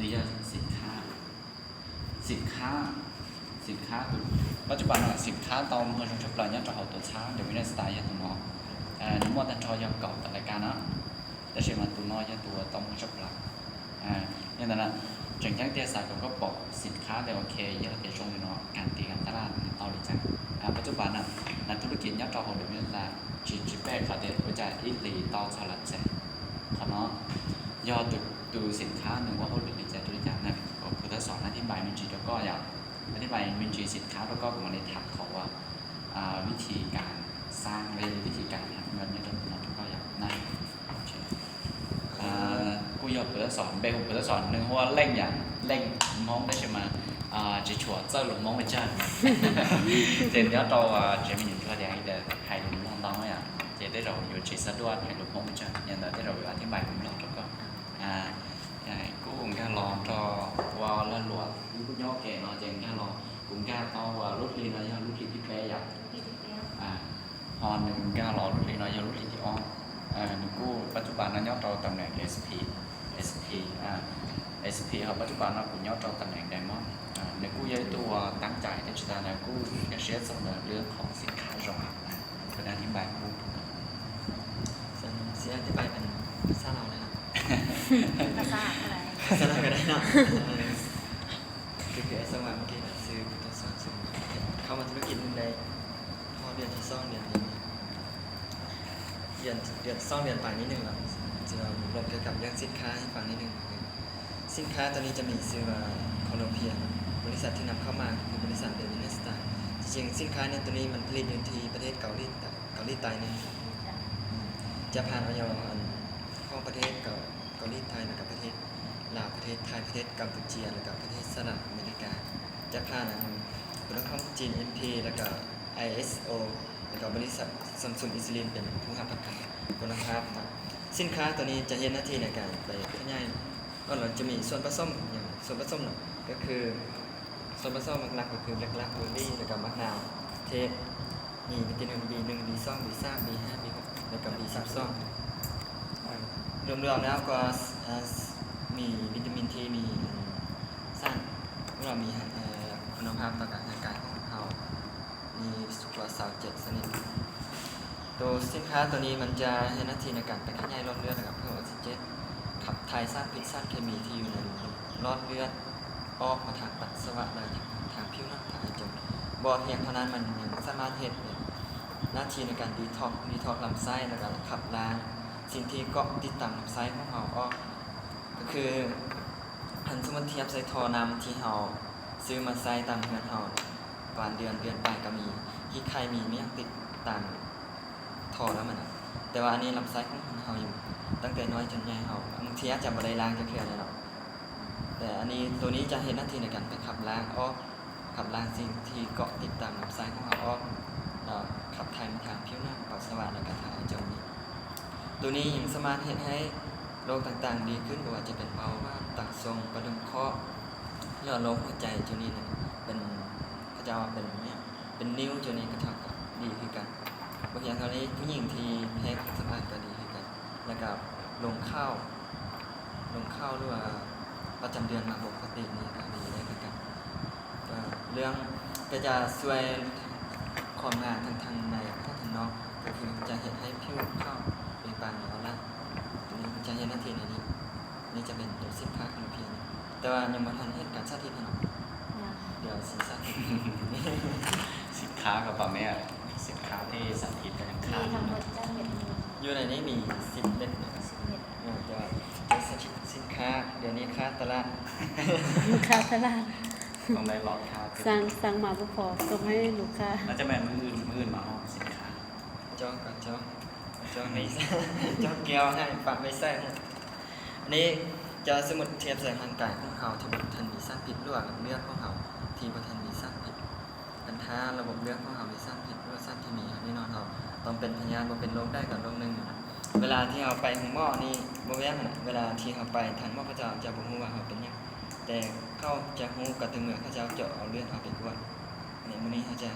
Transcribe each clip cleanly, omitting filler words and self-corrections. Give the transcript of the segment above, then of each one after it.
นี้จะสินค้าสินค้าสินค้าคือปัจจุบันสินค้าตอนเมื่อเราปล่อยยัดเราตัวช้าเดี๋ยวไม่ได้สไตล์ยัดตัวน้องนึกว่าแต่ชอยเก่าแต่รายการนะแต่เชื่อมันตัวน้อยยัดตัวตอนเมื่อเราปล่อยนี่นั่นนะจังจังเตี้ยสายก็บอกสินค้าเดี๋ยวโอเคยัดเดี๋ยวชงเนาะการตีการตลาดเอาเลยจังปัจจุบันนักธุรกิจยัดเราเดี๋ยวไม่ได้จีแปะเขาเดี๋ยวจะอิลีต่อสลัดเสร็จเขาเนาะยอดดูสินค้าหนึ่งว่าเขาหรือในใจธุรกิจนั่นก็คือถ้าสอนอธิบายมินจีแล้วก็อยากอธิบายมินจีสินค้าแล้วก็มาในถักเขาว่าวิธีการสร้างเรียนวิธีการทำเงินเนี่ยเราก็อยากนั่นกูอยากเปิดสอนเบลเปิดสอนหนึ่งเพราะว่าเร่งอย่างเร่งมองได้ใช่ไหมจะชัวร์เจ้าหลงมองไม่ใช่เดี๋ยวเราจะมีอยู่ตัวเดียวเดี๋ยวให้หลงมองต้องไหมจะได้เราอยู่จีสัตว์ด้วยให้หลงมองไม่ใช่เนี่ยได้เราอธิบายผมหลอกแล้วก็กูcũng ca lò cho vào lên lúa cũng nhớ kể nó chẳng ca lò cũng ca to và lúc đi nó do lúc đi tiếp bé vậy hòn đừng ca lò lúc đi nó do lúc đi tiếp onกูปัจจุบันnó nhớ cho tầm này SP SP họปัจจุบันnó cũng nhớ cho tầm này Diamond nếuกูย้ายตัวตั้งใจแต่สุดท้ายกูจะเชื่อสำหรับเรื่องของสินค้าจงเป็นอธิบายกูเสียอธิบายเป็นภาษาเราเลยนะภาษาอะไรภาษาเราก็ได้เนาะคือสมัยเมื่อกี้ซื้อตัวสอนซื้อเข้ามาธุรกิจนึงได้พอเดือนที่ซ่องเดือนนี้เดือนซ่องเดือนไปนิดนึงแล้วจะลงเกี่ยวกับเรื่องสินค้าให้ฟังนิดนึงสินค้าตัวนี้จะมีชื่อว่าโคโลเพียบริษัทที่นำเข้ามาคือบริษัทเดวินสตาร์จริงๆสินค้าเนี่ยตัวนี้มันผลิตอยู่ที่ประเทศเกาหลีใต้นี่จะผ่านออยของประเทศเกาหลีใต้แล้วก็ประเทศลาวประเทศไทยประเทศกัมพูชาแล้วก็ประเทศสหรัฐอเมริกาจะผ่านคุณภาพ GMP แล้วก็ ISO แล้วก็บริษัทซัมซุงอิสราเอลเป็นผู้ให้ประกันคุณภาพสินค้าตัวนี้จะเห็นหน้าที่ในการไปขยายก็เราจะมีส่วนผสมอย่างส่วนผสมก็คือส่วนผสมหลักๆก็คือหลักๆเบอร์รี่แล้วก็มะนาวเทปมีวิตามิน B1 B2 B3 B5 B6 แล้วก็ B12 รวมๆแล้วก็มีวิตามินทีมีสารเรามีคุณภาพต่อการร่างกายของเรามีสุขภาพ27ชนิดตัวสินค้าตัวนี้มันจะให้หน้าที่ในการไปขยายหลอดเลือดกับเพิ่มออกซิเจนขับถ่ายสารพิษสารเคมีที่อยู่ในหลอดเลือดออกมาทางปัสสาวะและทางผิวหนังทางจมูกบ่เพียงเท่านั้นมันยังสามารถเฮ็ดหน้าที่ในการดีท็อกลำไส้และการขับล้างสิ่งที่เกาะติดตามลำไส้ของเราก็คือพันสมเทียบใส่ท่อน้ำที่เราซื้อมาใส่ตามเงินเราประมาณเดือนไปก็มีที่ใครมีเมี่ยงติดตามท่อแล้วมันแต่ว่าอันนี้ลำไส้ของเราอยู่ตั้งแต่น้อยจนใหญ่เราบางทีอาจจะไม่ได้ล้างจะเคืออะไรหรอกแต่อันนี้ตัวนี้จะเห็นหน้าที่ในการไปขับล้างสิ่งที่เกาะติดตามลำไส้ของเราขับถ่ายมาทางผิวหนังปัสสาวะและการถ่ายจมูกตัวนี้ยังสามารถเห็นให้โรคต่างๆดีขึ้นไม่ว่าจะเป็นเบาหวานตับทรงกระดูกข้อหรือโรคหัวใจตัวนี้เนี่ยเป็นก็จะว่าเป็นเนี่ยเป็นนิ้วตัวนี้ก็เท่ากับดีขึ้นกันบางอย่างตอนนี้ผู้หญิงที่แพ้ของสมานก็ดีขึ้นกันแล้วก็ลงข้าวหรือว่าประจำเดือนมาปกตินี่ก็ดีได้ขึ้นกันเรื่องก็จะช่วยความงามทางในทางนอกก็คือจะเห็นให้ผิวเข้าเป็นบางแล้วละตัวนี้จะเห็นหน้าที่ในนี้นี่จะเป็นตัวสินค้าคาร์เพียนแต่ว่ายังไม่ทันเห็นการสาธิตให้หน่อยเดี๋ยวสาธิตสินค้ากับป่าแม่สินค้าที่สาธิตกันยังขาดอยู่ในนี้มี10 เม็ดแต่ว่าสินค้าเดี๋ยวนี้ค่าตลาดต้องได้ลองค่าสั่งมาบ่พอส่งให้ลูกค้าแล้วจะแม่มือมาห้องสินค้าจ้องไม่ใส่จ้องเกลียวให้ปากไม่ใส่อันนี้จะสมุดเทียบใส่ร่างกายของเขาที่บุทันมีสารพิษหรือว่าเลือดของเขาที่บุทันมีสารพิษปัญหาระบบเลือดของเขามีสารพิษหรือว่าสารเคมีแน่นอนเขาต้องเป็นพยานว่าเป็นโรคได้กับโรคหนึ่งเวลาที่เราไปหม้อนี่โมเวมเวลาที่เราไปทันหม้อพระเจ้าจะบอกว่าเขาเป็นยังแต่เขาจะหูกับถึงเมื่อเขาจะเจาะเอาเลือดเขาไปกวนเนี่ยมื้อนี้เขาจะ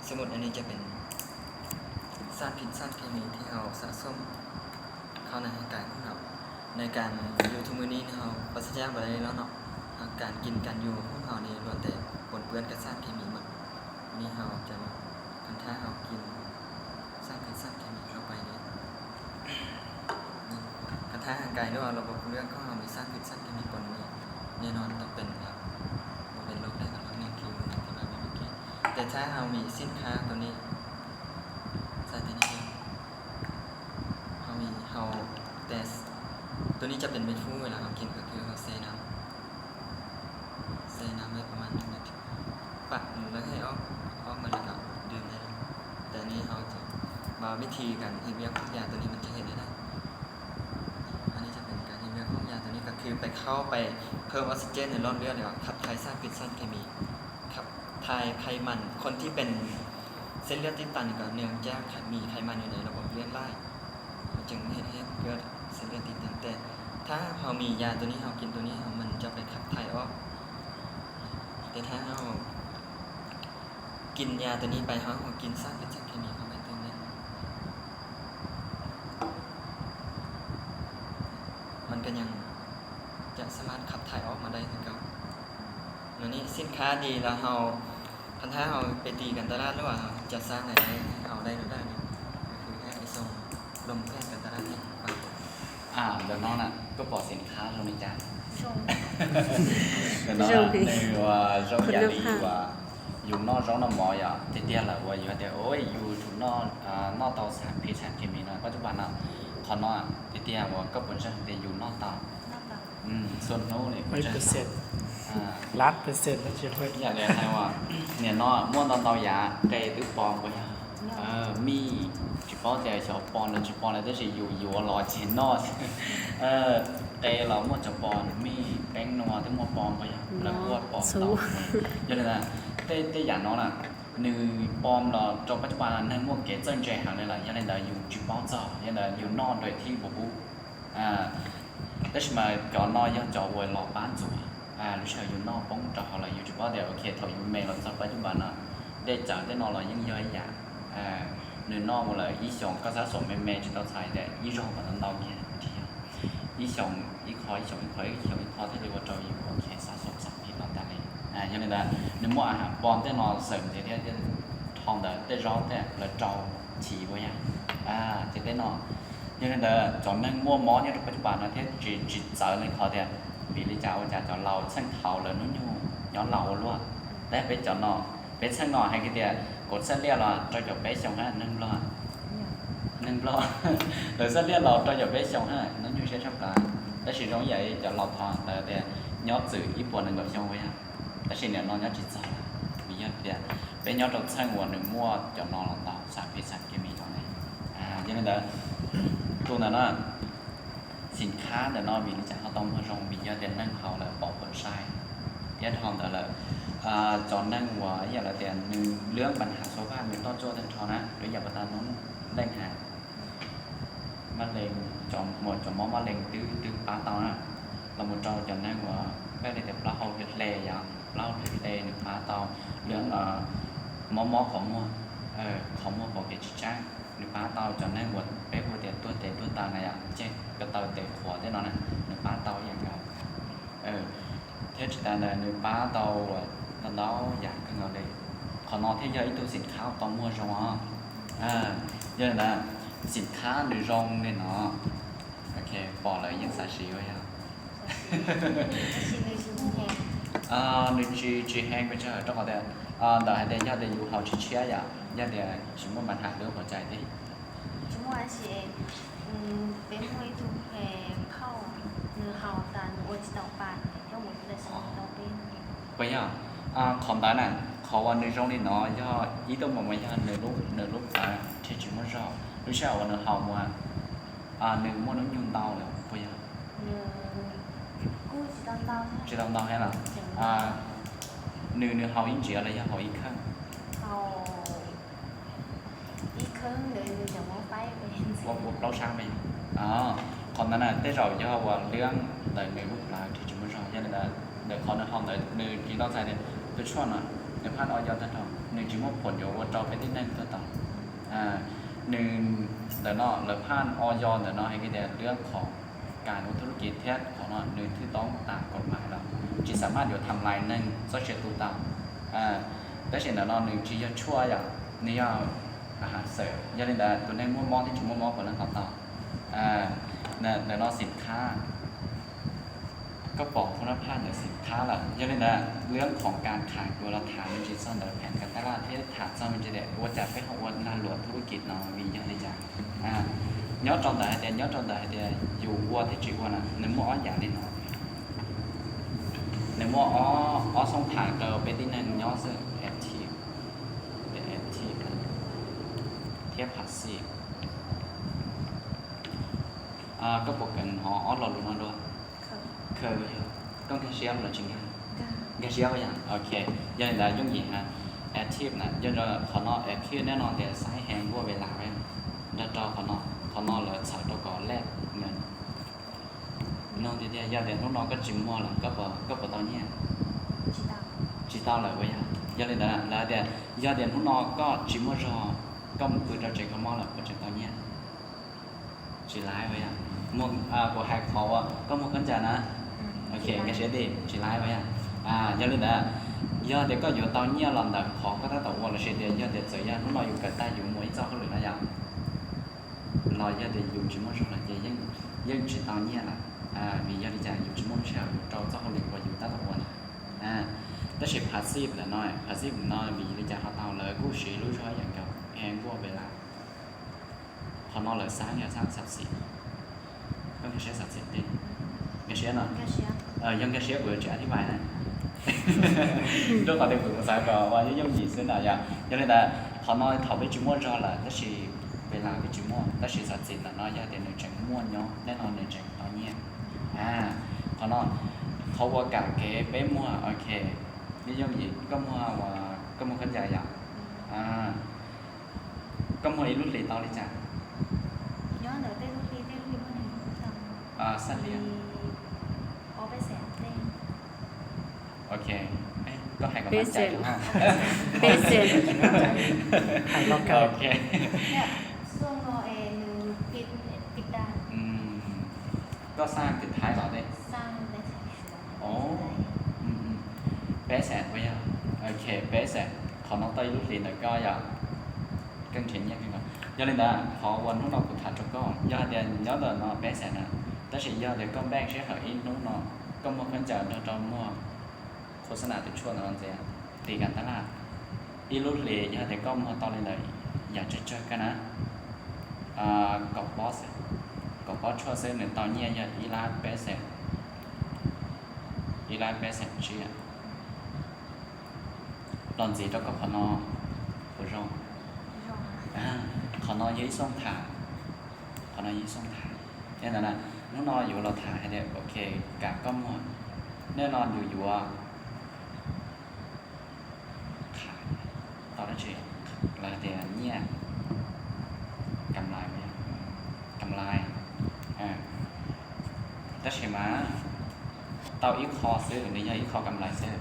สมุดอันนี้จะเป็นสารพิษสารเคมีที่เราสะสมเข้าในร่างกายของเรา ในการอยู่ทุกมื้อนี้เราปราศจากบ่ได้แล้วเนาะการกินการอยู่ของเรานี่ล้วนแต่ปนเปื้อนกับสารเคมีหมดนี่เราจะคันถ้าเรากินสารเคมีเข้าไปเนี่ยคันถ้าร่างกายหรือว่าระบบเลือดของเรามีสารเคมีปนนี่แน่นอนต้องเป็นครับบ่เป็นโรคได้กับโรคนี้คือที่มาเมื่อกี้แต่ถ้าเรามีสินค้าตัวนี้ใส่ตัวนี้เราแต่ตัวนี้จะเป็นเม็ดฟูเวลาเรากินก็คือเราเซน้ำไว้ประมาณ1 นาทีปักแล้วให้ออกมาแล้วก็ดื่มได้เลยแต่นี้เราจะมาวิธีการเฮ็ดเวียกของยาตัวนี้มันจะเห็นได้อันนี้จะเป็นการเฮ็ดเวียกของยาตัวนี้ก็คือไปเข้าไปเพิ่มออกซิเจนในหลอดเลือดแล้วขับถ่ายสารพิษสารเคมีขับถ่ายไขมันคนที่เป็นเส้นเลือดตีบตันก็เนื่องจากมีไขมันอยู่ในระบบเลือดไหลมันจึงเฮ็ดให้เกิดเส้นเลือดตีบตันแต่ถ้าเรามียาตัวนี้เรากินตัวนี้มันจะไปขับถ่ายออกแต่ถ้าเรากินยาตัวนี้ไปเรากินสารพิษสารเคมีเข้าไปเติมเนี่ยมันก็ยังจะสามารถขับถ่ายออกมาได้คือเก่าแล้วนี่สินค้าดีแล้วถ้าเราไปตีกันตลาดหรือว่าจะสร้างอะไรให้เอาได้หรือได้เนี่ยก็คือให้ไปส่งลงแพทย์กันตลาดให้ฟัง เดี๋ยวน้องน่ะก็บอกสินค้าลงในจาน ชม เดี๋ยวน้องน่ะในว่าเราอยากดีว่าอยู่นอกร้องน้ำหมออย่าเตี้ยๆแหละว่าอยู่แต่โอ้ยอยู่ถูกนอกเตาสารพิษสารเคมีนะปัจจุบันน่ะขอนอเตี้ยๆว่าก็เป็นเช่นแต่อยู่นอกเตา หน้าตา ส่วนโน้นเนี่ย 100%1,000,000%แล้วจะค่อย อยากเรียนให้ว่าเนี่ยนอม่วนตอนเตายาไก่ตื้อปองไปมีchỉ cóแต่ชอบปอนแล้วchỉปอนแล้วแต่สิอยู่รอเจนนอไก่เราม่วนจะปอนมีแป้งนัวที่ม่วนปองไปแล้วก็ปองต่ออย่างนั้นแต่อย่างน้องน่ะนึปอมเราจนปัจจุบันนั้นม่วนเก๋เจิ้นใจหางเลยล่ะอย่างนั้นอยู่chỉปองจ่ออย่างนั้นอยู่นอนโดยที่บ่รู้แต่สิมาก่อนนอนยังจ่อไว้รอบ้านจั่วรู้สึกอยู่นอกป้องจ่อเราอยู่เฉพาะเดี๋ยวโอเคถอยอยู่เมย์เราสักปัจจุบันน่ะได้จ่ายได้นอนเรายังย่อยอย่างหนึ่งนอกเลยอีสองก็จะส่งเมย์จะต้องใช้แต่อีสองก็ต้องเงี้ยทีอีสองอีคอยที่เรียกว่าเราอยู่โอเคสะสมสัมผัสเราแต่เลยอย่างนั้นหนึ่งมั่วอาหารปอนได้นอนเสริมจะได้ทองได้ร้อนแต่เราเจ้าฉี่ไว้จะได้นอนอย่างนั้นจนนั่งมั่วม้อเนี่ยปัจจุบันนะที่จีเจอเลยเขาเนี่ยปีลิจ่าว่าจะเราช่างเท้าเลยนู้นอยู่ย้อนเราล้วนแต่ไปจนนอนเป็นช่างนอนให้กี่เดียกดเส้นเลือดเราจะหยดไปส่งให้นึ่งรอrồi rất liên lọt cho giờ bé xong ha nó như sẽ sắp cả ta chỉ giống vậy cho lọt thọ là để nhót từ ít buồn đừng gặp xong vậy ta chỉ nhận nó nhót chỉ sao vì nhót để bé nhót trong sang nguồn đừng mua cho nó là tao sản phẩm sản cái mì trong này cho nên làตัวนั้นสินค้าแต่นอกบินจากเขาต้องมาลงบินเยอะแต่นั่งเขาเลยบอกคนใช้เยอะทองแต่ละจอนนั่งหัวอย่างละแต่หนึ่งเรื่องปัญหาโซฟาเป็นต้นโจ้ทั้งทอนะหรืออย่างประธานน้องแรงหามะเร็งจอมหมดจอมมะเร็งตื้อปลาเตาน่ะเราหมดจอจอนนั่งหัวแค่แต่ปลาเอาเห็ดเล่อย่างปลาเห็ดเล่หนึ่งปลาเตาเรื่องมอของมัวของมัวบอกเห็ดจ้างหนึ่งปลาเตาจอนนั่งหัวเป๊ะหัวเตะตัวตาไงเจ๊กระเตาเตะหัวได้นอนนะหนึ่งปลาเตาอย่างเดียวเทศแต่หนึ่งปลาเตาตอนđó dạng cái ngờ đây còn nó thế giới tôi xin khao tao mua rồi giờ là xin khá được rong nên nó ok bỏ lại những sản sĩ vậy nữ chị hàng bây giờ trong cái đợi đây gia đình du học chị chia vậy gia đình chúng muốn bàn hàng đượcหัวใจดิ chúng moi chị bé môi thu về khâu nửa hào tàn ôi chỉ tàu bàn trong một đời sống đầu tiên bây giờ còn tại nàyเขาวันในโรงเรียนเนาะย่ออีตัวมันไม่ย่อเนื้อลูกที่จุ่มรอบรู้ใช่ว่าเนื้อหอมว่าเนื้อมันนุ่มเตาเลยไปยัง กู้chỉ tao tao chỉ tao tao hay làเนื้อหอมยิ่งเจียอะไรอย่างหอมอีกครั้ง hào ít hơn để chẳng có bay về ว่าเราช่างไปcònนั้นน่ะได้เราย่อว่าเรื่องแต่เนื้อลูกปลาที่จุ่มรอบยันเนื้อเขาเนื้อหอมเนื้อที่ต้องใส่เนี่ยตัวช่วงน่ะในภาคออยตั้งแต่หนึ่งจิมว่าผลอยู่ว่าเราไปที่นั่นตัวต่อหนึ่งแต่เนาะหรือภาคออยแต่เนาะให้กี่เดือนเรื่องของ การธุรกิจเทียบของเราหนึ่งที่ต้องตามกฎหมายเราchỉสามารถอยู่ทำลายหนึ่งso với tụ tậpแต่เช่นเราหนึ่งchỉ cho chuaอย่างนี่อาหารเสริมยันเลยตัวนี้มั่วมอที่จุ่มมั่วมอคนนั้นต่อในเราสินค้าก็บอกคุณภาพในสินค้าแหละยันเลยเรื่องของการขายตัวเราถามจริงๆซ่อนแต่แผนการตลาดที่ถามซ่อนมันจะเด็ดว่าจะไปของวันน่าหลวงธุรกิจเนาะมีเยอะเลยจ้ะnhớ trong đời thì nhớ trong đời thì dù qua thì chỉ qua là nếu mua ở dạng đi nó nếu mua ở sông thẳng tờ bên tin nên nhớ sự active để active là tiếp passive có một cần họ ở lò luôn nó luôn khơi con cái xéo là chính cái xéo vậy ok cho nên là giống gì ha active nè cho nên họ nó active nếu nó thì sai hàng qua về làm em ra cho họ nó là sợ cho có lẹ nên nó thì gia đình nó có chim mua là có tao nhé chỉ tao là vậy gia đình là để gia đình nó có chim mua rò có một người ra chơi có món là có chim tao nhé chỉ lái vậy một của hai khó có một con chả nè ok cái sẽ đi chỉ lái vậy gia đình là do để có nhiều tao nhé lần đầu khó có thể tao qua là sẽ để do để xảy ra nó dùng cái tay dùng mũi cho cái lưỡi nó dạo lòi gia đình dùng chỉ muốn rất là dễ dân chỉ tao nhé là vì gia đình dùng chỉ muốn sao trâu cho không được và dùng ta tập quần đó là passive là nói passive nói vì gia đình họ tao là cú sĩ lối cho dạng cầu hàng qua về làm họ nói là sáng sắp xỉ có cái sẽ sắp xỉ đi cái sẽ nào dân cái sẽ vừa trả thì bài này rất là được cũng sai và những giống gì xưa nào vậy cho nên là họ nói thầu với chỉ muốn cho là đó là về làm với chữ mua, đó là thật sự là nói ra để người chẳng mua nhau, nên người chẳng có nhẹ. Họ nóiเขาว่ากับเคเป๊ะมั่วโอเคนี่ยังgìก็มั่วว่าก็มั่วขึ้นใจอย่างก็มั่วอีรุ่นหลีตอนนี้จ้ะย้อนเดี๋ยวเต้นรุ่นนี้เมื่อไหร่สั้นเรียนเอาไปแสนเต้นโอเคก็ให้กำลังใจเบสเซนให้กำลังใจโอเคส่วนเราเองปิดได้ก็สร้างติดท้ายหรอเนี่ยสร้างได้ใช่โอ้bé sẹt bây giờ ok bé sẹt họ nói tây lúc thì là coi giờ cân chỉnh nha các bạn cho nên là họ quên lúc nào cũng thật cho con do thì nhớ là nó bé sẹt nè đó là do thì con đang sẽ hỏi in lúc nào con một phần chờ nó trong mua โฆษณาติดช่วงนั้นเสียตีกันตลาดอีลูเลียแต่ก็มาตอนเลยอยากจะเจอกันนะกับบอสช่วยเส้นหนึ่งตอนนี้อยากอีลาเบสเชียตอนจีเราก็พอนอผู้รองขอนอยี่ส่งถ่ายเนี่ยนะน้องนออยู่เราถ่ายให้เด็กโอเคกะก็มั่วแน่นอนอยู่ตอนนั้นchị là tiền nha cầm lại tất nhiên mà tao ít khoซื้อหรือยังอีกคอกำไรซื้อ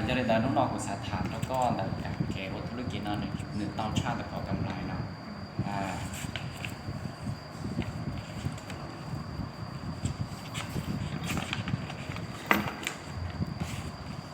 ยันเลยแต่น้องๆกูสาถานแล้วก็แต่การเก็บวัตถุกิจนั่นหนึ่งตอนชาติแต่ขอกำไรเนาะ